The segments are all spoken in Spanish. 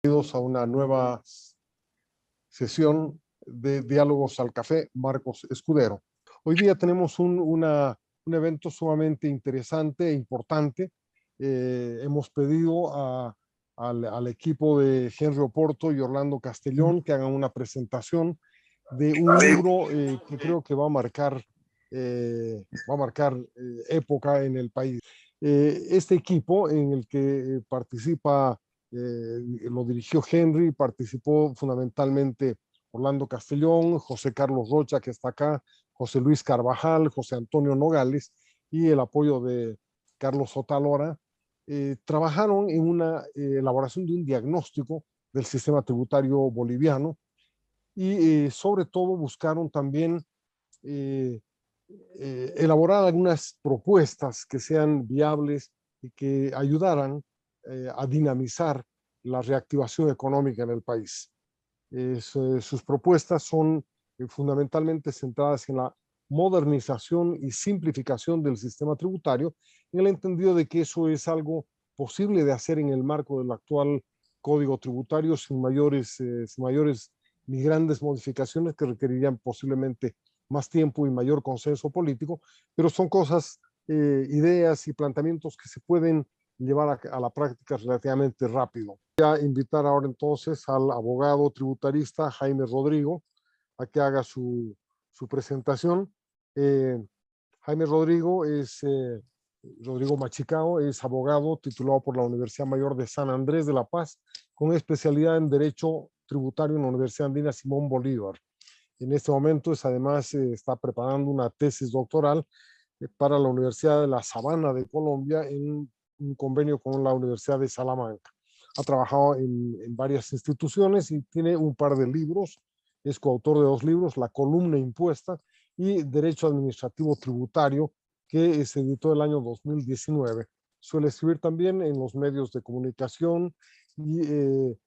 Bienvenidos a una nueva sesión de Diálogos al Café, Marcos Escudero. Hoy día tenemos un evento sumamente interesante e importante. Hemos pedido al equipo de Henry Oporto y Orlando Castellón que hagan una presentación de un libro que creo que va a marcar época en el país. Este equipo en el que participa lo dirigió Henry, participó fundamentalmente Orlando Castellón, José Carlos Rocha, que está acá, José Luis Carvajal, José Antonio Nogales y el apoyo de Carlos Otalora. Trabajaron en una elaboración de un diagnóstico del sistema tributario boliviano y sobre todo buscaron también eh, elaborar algunas propuestas que sean viables y que ayudaran a dinamizar la reactivación económica en el país. Sus propuestas son fundamentalmente centradas en la modernización y simplificación del sistema tributario, en el entendido de que eso es algo posible de hacer en el marco del actual código tributario sin mayores ni grandes modificaciones que requerirían posiblemente más tiempo y mayor consenso político, pero son cosas, ideas y planteamientos que se pueden llevar a la práctica relativamente rápido. Voy a invitar ahora entonces al abogado tributarista Jaime Rodrigo a que haga su presentación. Jaime Rodrigo Rodrigo Machicao es abogado titulado por la Universidad Mayor de San Andrés de La Paz, con especialidad en Derecho Tributario en la Universidad Andina Simón Bolívar. En este momento además está preparando una tesis doctoral para la Universidad de La Sabana de Colombia en un convenio con la Universidad de Salamanca. Ha trabajado en varias instituciones y tiene un par de libros. Es coautor de 2 libros, La columna impuesta y Derecho Administrativo Tributario, que se editó el año 2019. Suele escribir también en los medios de comunicación y en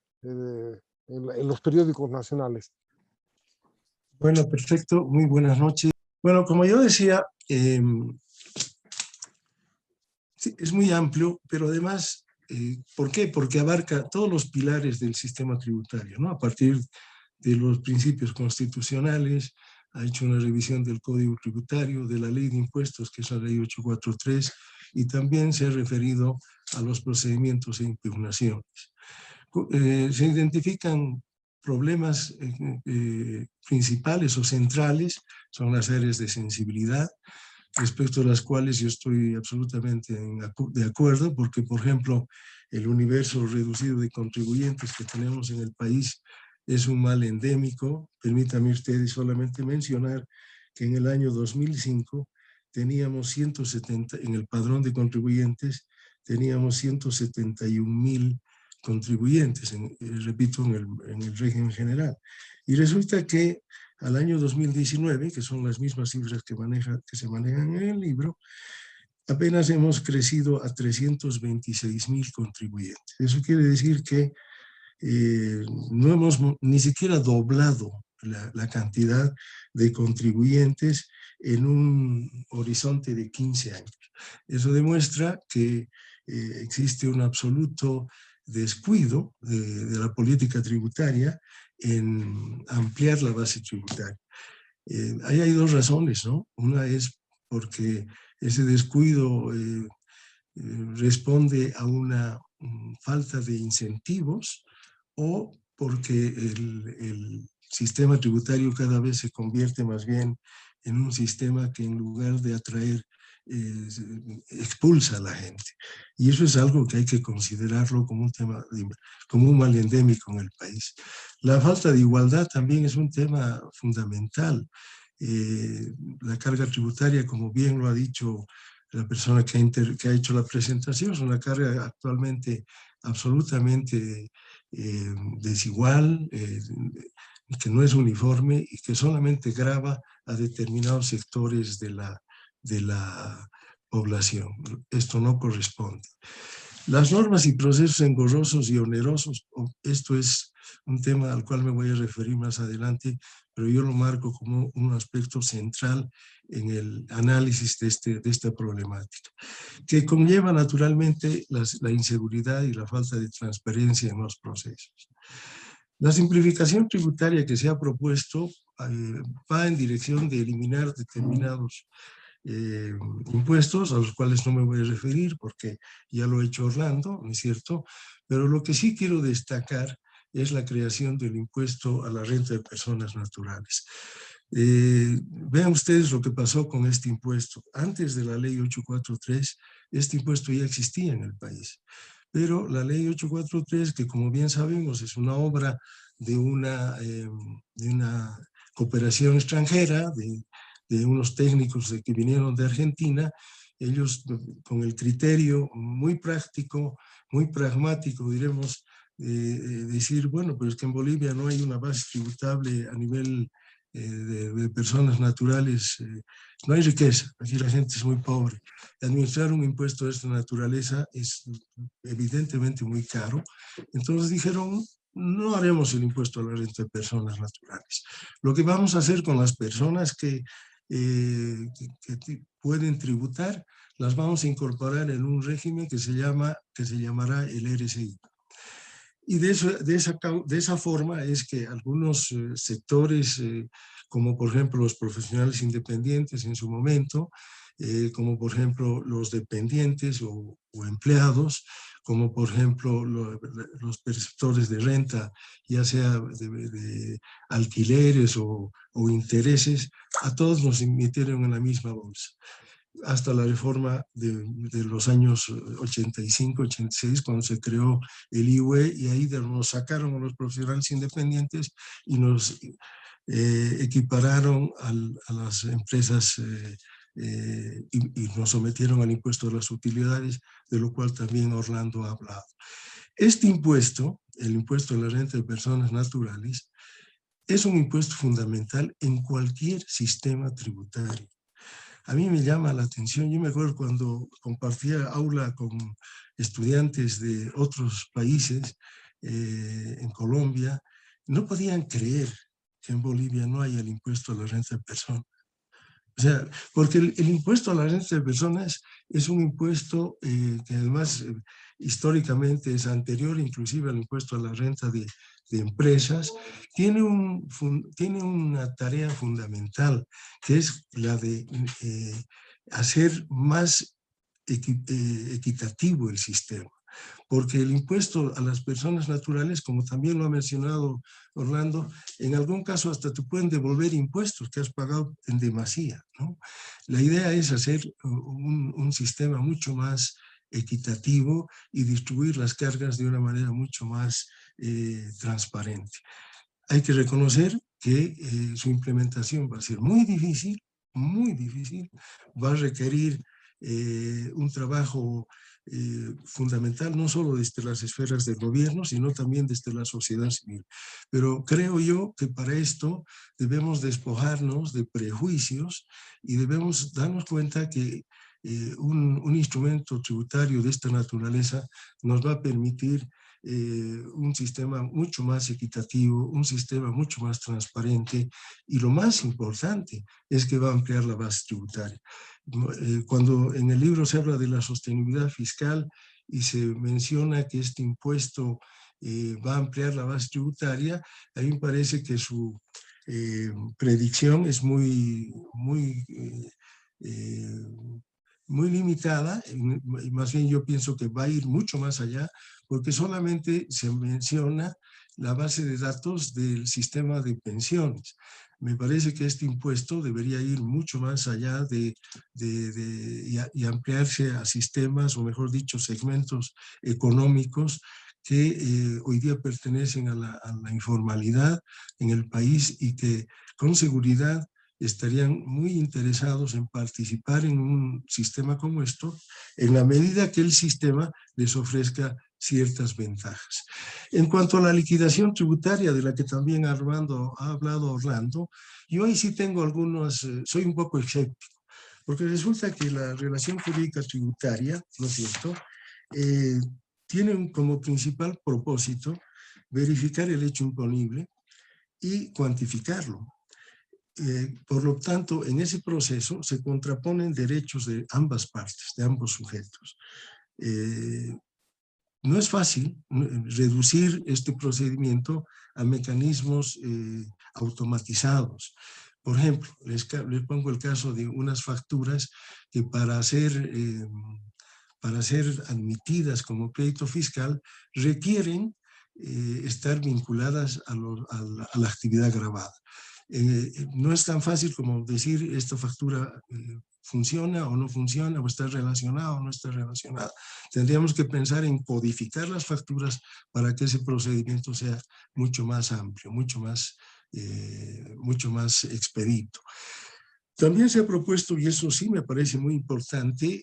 los periódicos nacionales. Bueno, perfecto. Muy buenas noches. Bueno, como yo decía, sí, es muy amplio, pero además, ¿por qué? Porque abarca todos los pilares del sistema tributario, ¿no? A partir de los principios constitucionales, ha hecho una revisión del Código Tributario, de la Ley de Impuestos, que es la Ley 843, y también se ha referido a los procedimientos e impugnaciones. Se identifican problemas principales o centrales, son las áreas de sensibilidad, respecto a las cuales yo estoy absolutamente de acuerdo, porque, por ejemplo, el universo reducido de contribuyentes que tenemos en el país es un mal endémico. Permítanme ustedes solamente mencionar que en el año 2005 teníamos 170, en el padrón de contribuyentes, teníamos 171,000 contribuyentes, repito, en el régimen general. Y resulta que al año 2019, que son las mismas cifras que se manejan en el libro, apenas hemos crecido a 326,000 contribuyentes. Eso quiere decir que no hemos ni siquiera doblado la cantidad de contribuyentes en un horizonte de 15 años. Eso demuestra que existe un absoluto descuido de la política tributaria en ampliar la base tributaria. Ahí hay 2 razones, ¿no? Una es porque ese descuido responde a una falta de incentivos, o porque el sistema tributario cada vez se convierte más bien en un sistema que, en lugar de atraer, expulsa a la gente. Y eso es algo que hay que considerarlo como un tema, como un mal endémico en el país. La falta de igualdad también es un tema fundamental. La carga tributaria, como bien lo ha dicho la persona que ha hecho la presentación, es una carga actualmente absolutamente desigual, que no es uniforme y que solamente grava a determinados sectores de la población. Esto no corresponde. Las normas y procesos engorrosos y onerosos, esto es un tema al cual me voy a referir más adelante, pero yo lo marco como un aspecto central en el análisis de esta problemática, que conlleva naturalmente la inseguridad y la falta de transparencia en los procesos. La simplificación tributaria que se ha propuesto va en dirección de eliminar determinados impuestos, a los cuales no me voy a referir porque ya lo ha hecho Orlando, ¿no es cierto? Pero lo que sí quiero destacar es la creación del impuesto a la renta de personas naturales. Vean ustedes lo que pasó con este impuesto. Antes de la ley 843, este impuesto ya existía en el país. Pero la ley 843, que como bien sabemos es una obra de una cooperación extranjera, de unos técnicos que vinieron de Argentina, ellos con el criterio muy práctico, muy pragmático, diremos, decir, bueno, pero es que en Bolivia no hay una base tributable a nivel de personas naturales, no hay riqueza, aquí la gente es muy pobre. Administrar un impuesto de esta naturaleza es evidentemente muy caro. Entonces dijeron, no haremos el impuesto a la renta de personas naturales. Lo que vamos a hacer con las personas que pueden tributar, las vamos a incorporar en un régimen que se llamará el RSI. Y de esa forma es que algunos sectores, como por ejemplo los profesionales independientes en su momento, como por ejemplo los dependientes o empleados, como por ejemplo los perceptores de renta, ya sea de alquileres o intereses, a todos nos metieron en la misma bolsa hasta la reforma de los años 85, 86, cuando se creó el IUE, y ahí nos sacaron a los profesionales independientes y nos equipararon a las empresas y nos sometieron al impuesto de las utilidades, de lo cual también Orlando ha hablado. Este impuesto, el impuesto a la renta de personas naturales, es un impuesto fundamental en cualquier sistema tributario. A mí me llama la atención, yo me acuerdo cuando compartía aula con estudiantes de otros países, en Colombia, no podían creer que en Bolivia no haya el impuesto a la renta de personas. O sea, porque el impuesto a la renta de personas es un impuesto que además históricamente es anterior inclusive al impuesto a la renta de empresas, tiene una tarea fundamental, que es la de hacer más equitativo el sistema. Porque el impuesto a las personas naturales, como también lo ha mencionado Orlando, en algún caso hasta te pueden devolver impuestos que has pagado en demasía, ¿no? La idea es hacer un sistema mucho más equitativo y distribuir las cargas de una manera mucho más transparente. Hay que reconocer que su implementación va a ser muy difícil, va a requerir un trabajo fundamental, no solo desde las esferas del gobierno, sino también desde la sociedad civil. Pero creo yo que para esto debemos despojarnos de prejuicios y debemos darnos cuenta que un instrumento tributario de esta naturaleza nos va a permitir un sistema mucho más equitativo, un sistema mucho más transparente, y lo más importante es que va a ampliar la base tributaria. Cuando en el libro se habla de la sostenibilidad fiscal y se menciona que este impuesto va a ampliar la base tributaria, a mí me parece que su predicción es muy limitada, y más bien yo pienso que va a ir mucho más allá, porque solamente se menciona la base de datos del sistema de pensiones. Me parece que este impuesto debería ir mucho más allá y ampliarse a sistemas, o mejor dicho, segmentos económicos que hoy día pertenecen a la informalidad en el país y que con seguridad estarían muy interesados en participar en un sistema como esto, en la medida que el sistema les ofrezca ciertas ventajas. En cuanto a la liquidación tributaria, de la que también ha hablado Orlando, yo ahí sí tengo soy un poco escéptico, porque resulta que la relación jurídica tributaria, ¿no es cierto?, tienen como principal propósito verificar el hecho imponible y cuantificarlo. Por lo tanto, en ese proceso se contraponen derechos de ambas partes, de ambos sujetos. No es fácil reducir este procedimiento a mecanismos automatizados. Por ejemplo, les pongo el caso de unas facturas que para ser admitidas como crédito fiscal requieren estar vinculadas a la actividad gravada. No es tan fácil como decir esta factura funciona o no funciona, o está relacionada o no está relacionada. Tendríamos que pensar en codificar las facturas para que ese procedimiento sea mucho más amplio, mucho más expedito. También se ha propuesto, y eso sí me parece muy importante,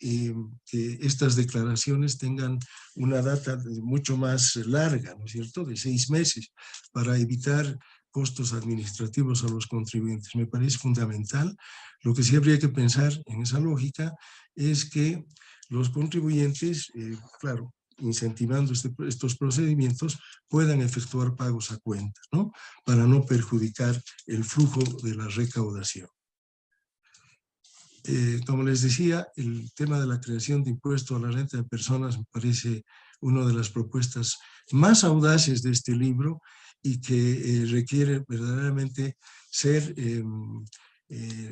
que estas declaraciones tengan una data mucho más larga, ¿no es cierto?, de 6 meses, para evitar costos administrativos a los contribuyentes. Me parece fundamental. Lo que sí habría que pensar en esa lógica es que los contribuyentes, claro, incentivando estos procedimientos, puedan efectuar pagos a cuentas, ¿no?, para no perjudicar el flujo de la recaudación. Como les decía, el tema de la creación de impuesto a la renta de personas me parece una de las propuestas más audaces de este libro y que requiere verdaderamente ser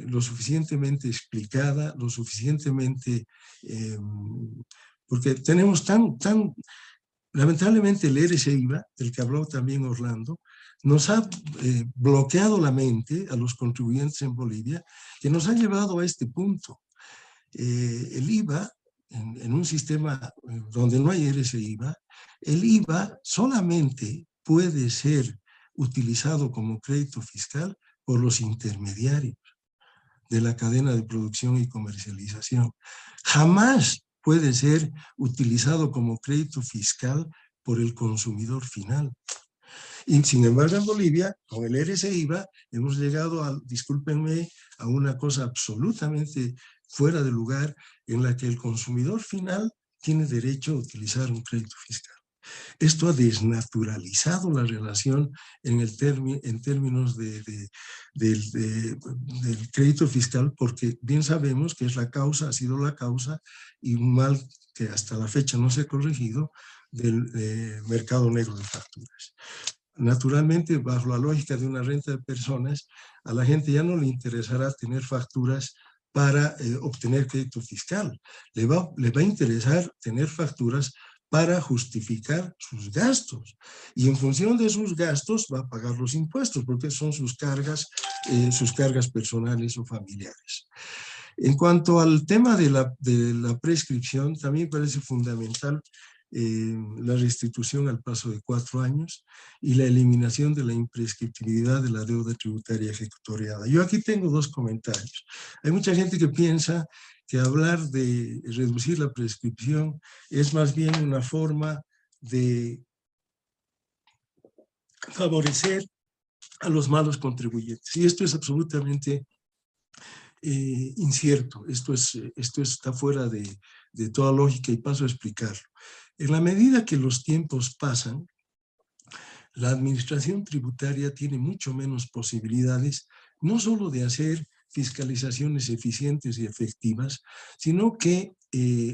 lo suficientemente explicada, lo suficientemente... porque tenemos lamentablemente el RCIVA, del que habló también Orlando, nos ha bloqueado la mente a los contribuyentes en Bolivia, que nos ha llevado a este punto. El IVA, en un sistema donde no hay RCIVA, el IVA solamente puede ser utilizado como crédito fiscal por los intermediarios de la cadena de producción y comercialización. Jamás puede ser utilizado como crédito fiscal por el consumidor final. Y sin embargo, en Bolivia, con el RCIVA, hemos llegado discúlpenme, a una cosa absolutamente fuera de lugar, en la que el consumidor final tiene derecho a utilizar un crédito fiscal. Esto ha desnaturalizado la relación en términos del crédito fiscal, porque bien sabemos que es ha sido la causa, y un mal que hasta la fecha no se ha corregido, del mercado negro de facturas. Naturalmente, bajo la lógica de una renta de personas, a la gente ya no le interesará tener facturas para obtener crédito fiscal. Le va a interesar tener facturas para justificar sus gastos. Y en función de sus gastos va a pagar los impuestos, porque son sus cargas personales o familiares. En cuanto al tema de la prescripción, también parece fundamental la restitución al plazo de 4 años y la eliminación de la imprescriptibilidad de la deuda tributaria ejecutoriada. Yo aquí tengo 2 comentarios. Hay mucha gente que piensa que hablar de reducir la prescripción es más bien una forma de favorecer a los malos contribuyentes. Y esto es absolutamente incierto. Esto está fuera de toda lógica, y paso a explicarlo. En la medida que los tiempos pasan, la administración tributaria tiene mucho menos posibilidades, no solo de hacer fiscalizaciones eficientes y efectivas, sino que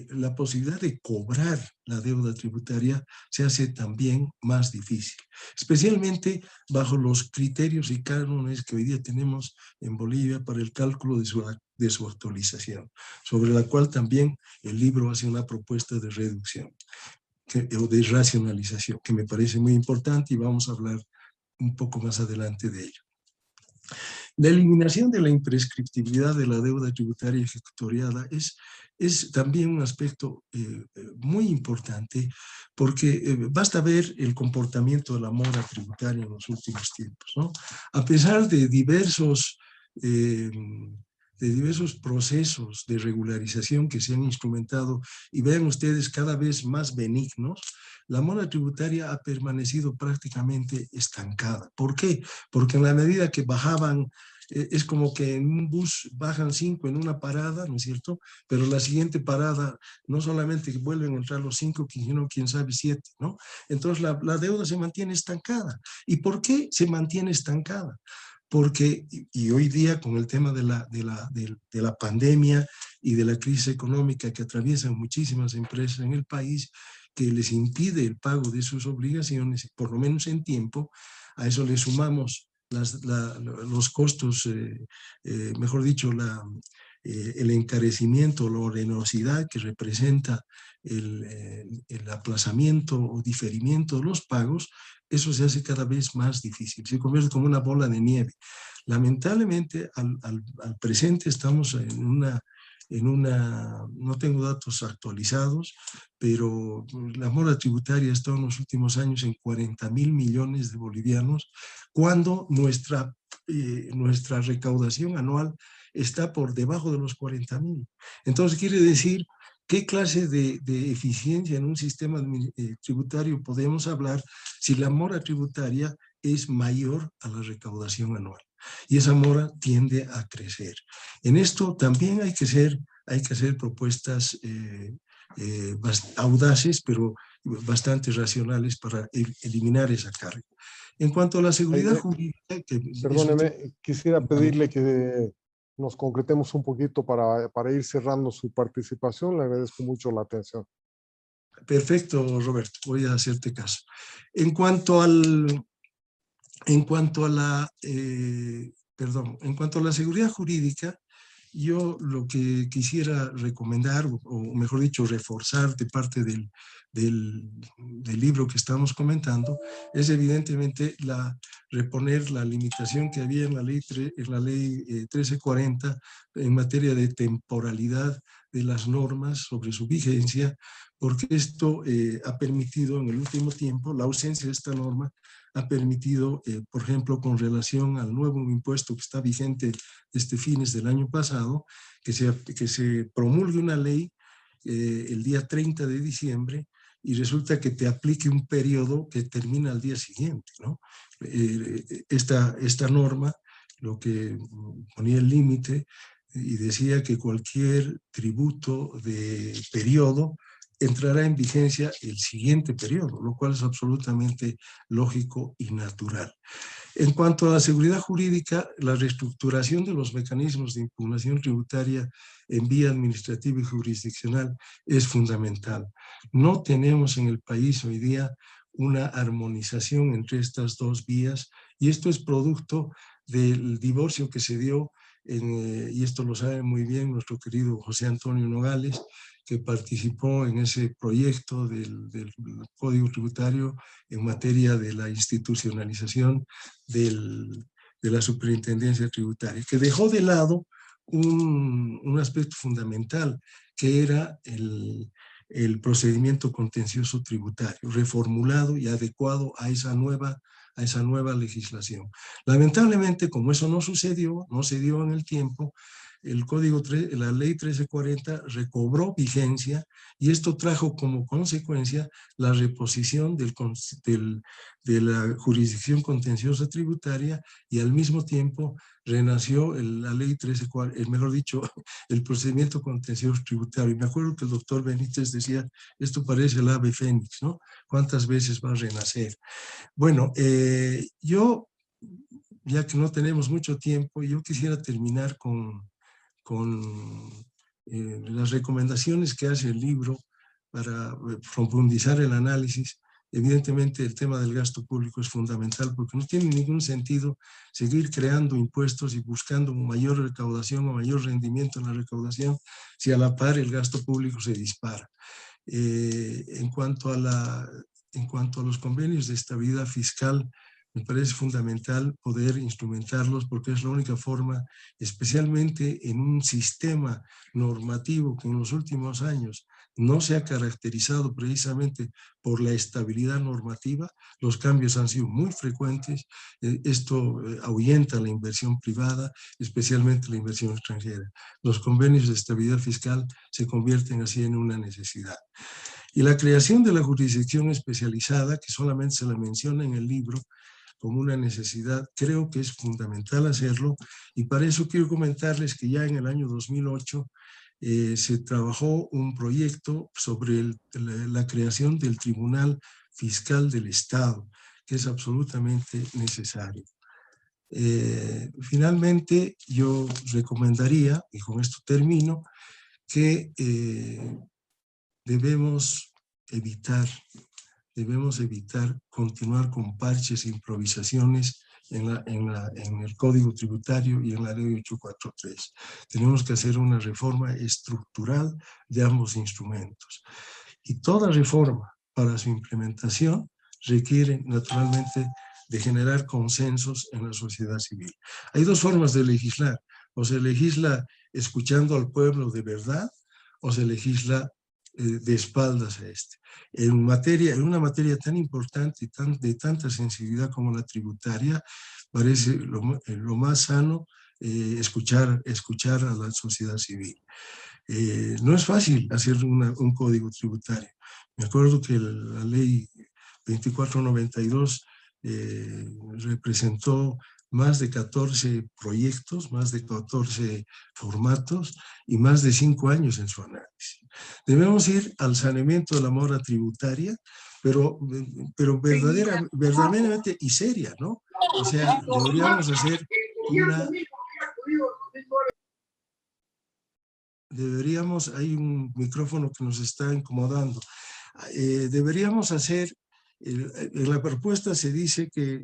la posibilidad de cobrar la deuda tributaria se hace también más difícil, especialmente bajo los criterios y cánones que hoy día tenemos en Bolivia para el cálculo de su actualización, sobre la cual también el libro hace una propuesta de reducción o de racionalización, que me parece muy importante, y vamos a hablar un poco más adelante de ello. La eliminación de la imprescriptibilidad de la deuda tributaria ejecutoriada es también un aspecto muy importante, porque basta ver el comportamiento de la mora tributaria en los últimos tiempos, ¿no? A pesar de diversos de diversos procesos de regularización que se han instrumentado y vean ustedes cada vez más benignos, la mora tributaria ha permanecido prácticamente estancada. ¿Por qué? Porque en la medida que bajaban, es como que en un bus bajan 5 en una parada, ¿no es cierto? Pero la siguiente parada, no solamente vuelven a entrar los 5, sino quién sabe 7, ¿no? Entonces la deuda se mantiene estancada. ¿Y por qué se mantiene estancada? Porque, y hoy día con el tema de la pandemia y de la crisis económica que atraviesan muchísimas empresas en el país, que les impide el pago de sus obligaciones, por lo menos en tiempo, a eso le sumamos los costos, mejor dicho, el encarecimiento, la onerosidad que representa el aplazamiento o diferimiento de los pagos, eso se hace cada vez más difícil, se convierte como una bola de nieve. Lamentablemente, al presente estamos en una, no tengo datos actualizados, pero la mora tributaria ha estado en los últimos años en 40.000 millones de bolivianos, cuando nuestra recaudación anual está por debajo de los 40.000. Entonces quiere decir, ¿qué clase de eficiencia en un sistema tributario podemos hablar si la mora tributaria es mayor a la recaudación anual? Y esa mora tiende a crecer. En esto también hay que hacer propuestas audaces, pero bastante racionales para eliminar esa carga. En cuanto a la seguridad jurídica, que perdóneme, quisiera pedirle que nos concretemos un poquito para ir cerrando su participación. Le agradezco mucho la atención. Perfecto, Roberto, voy a hacerte caso. En cuanto a la seguridad jurídica, yo lo que quisiera recomendar, o mejor dicho, reforzar de parte del libro que estamos comentando, es evidentemente reponer la limitación que había en la ley 1340 en materia de temporalidad de las normas sobre su vigencia, porque esto ha permitido en el último tiempo, la ausencia de esta norma ha permitido, por ejemplo, con relación al nuevo impuesto que está vigente desde fines del año pasado, que se promulgue una ley el día 30 de diciembre y resulta que te aplique un periodo que termina al día siguiente, ¿no? Esta norma lo que ponía el límite y decía que cualquier tributo de periodo entrará en vigencia el siguiente periodo, lo cual es absolutamente lógico y natural. En cuanto a la seguridad jurídica, la reestructuración de los mecanismos de impugnación tributaria en vía administrativa y jurisdiccional es fundamental. No tenemos en el país hoy día una armonización entre estas dos vías y esto es producto del divorcio que se dio, y esto lo sabe muy bien nuestro querido José Antonio Nogales, que participó en ese proyecto del Código Tributario en materia de la institucionalización de la superintendencia tributaria, que dejó de lado un aspecto fundamental, que era el procedimiento contencioso tributario, reformulado y adecuado a esa nueva legislación. Lamentablemente, como eso no sucedió, no se dio en el tiempo, la ley 1340 recobró vigencia y esto trajo como consecuencia la reposición de la jurisdicción contenciosa tributaria y al mismo tiempo renació la ley 1340, mejor dicho, el procedimiento contencioso tributario. Y me acuerdo que el doctor Benítez decía, esto parece el ave fénix, ¿no? ¿Cuántas veces va a renacer? Bueno, yo, ya que no tenemos mucho tiempo, yo quisiera terminar con las recomendaciones que hace el libro para profundizar el análisis. Evidentemente el tema del gasto público es fundamental porque no tiene ningún sentido seguir creando impuestos y buscando mayor recaudación o mayor rendimiento en la recaudación si a la par el gasto público se dispara. En cuanto a los convenios de estabilidad fiscal, me parece fundamental poder instrumentarlos porque es la única forma, especialmente en un sistema normativo que en los últimos años no se ha caracterizado precisamente por la estabilidad normativa. Los cambios han sido muy frecuentes. Esto ahuyenta la inversión privada, especialmente la inversión extranjera. Los convenios de estabilidad fiscal se convierten así en una necesidad. Y la creación de la jurisdicción especializada, que solamente se la menciona en el libro como una necesidad, creo que es fundamental hacerlo, y para eso quiero comentarles que ya en el año 2008 se trabajó un proyecto sobre la creación del Tribunal Fiscal del Estado, que es absolutamente necesario. Finalmente, yo recomendaría, y con esto termino, que debemos evitar continuar con parches e improvisaciones en el Código Tributario y en la Ley 843. Tenemos que hacer una reforma estructural de ambos instrumentos. Y toda reforma para su implementación requiere naturalmente de generar consensos en la sociedad civil. Hay dos formas de legislar: o se legisla escuchando al pueblo de verdad, o se legisla de espaldas a este. En una materia tan importante y de tanta sensibilidad como la tributaria, parece lo más sano escuchar a la sociedad civil. No es fácil hacer un código tributario. Me acuerdo que la ley 2492 representó más de 14 proyectos, más de 14 formatos y más de 5 años en su análisis. Debemos ir al saneamiento de la mora tributaria, pero verdaderamente y seria, ¿no? O sea, deberíamos hacer hay un micrófono que nos está incomodando. Deberíamos hacer, en la propuesta se dice que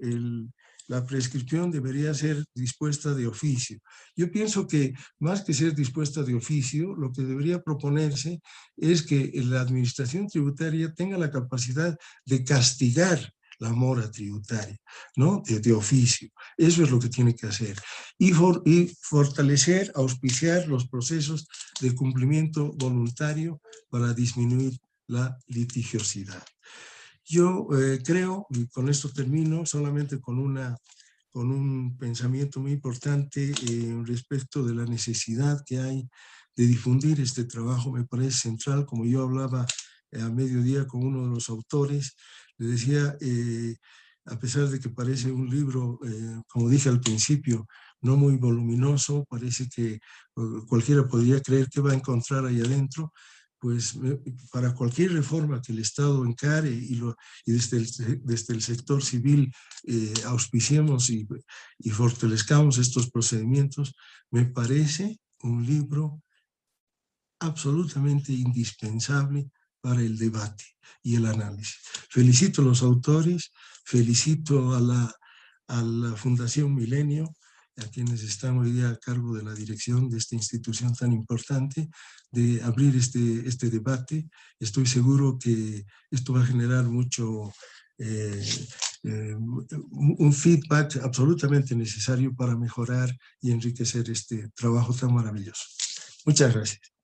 la prescripción debería ser dispuesta de oficio. Yo pienso que más que ser dispuesta de oficio, lo que debería proponerse es que la administración tributaria tenga la capacidad de castigar la mora tributaria, ¿no? De oficio. Eso es lo que tiene que hacer. Y fortalecer, auspiciar los procesos de cumplimiento voluntario para disminuir la litigiosidad. Yo creo, y con esto termino, solamente con un pensamiento muy importante respecto de la necesidad que hay de difundir este trabajo. Me parece central, como yo hablaba a mediodía con uno de los autores, le decía, a pesar de que parece un libro, como dije al principio, no muy voluminoso, parece que cualquiera podría creer que va a encontrar ahí adentro, pues para cualquier reforma que el Estado encare y desde el sector civil auspiciemos y fortalezcamos estos procedimientos, me parece un libro absolutamente indispensable para el debate y el análisis. Felicito a los autores, felicito a la Fundación Milenio, a quienes están hoy día a cargo de la dirección de esta institución tan importante, de abrir este debate. Estoy seguro que esto va a generar mucho, un feedback absolutamente necesario para mejorar y enriquecer este trabajo tan maravilloso. Muchas gracias.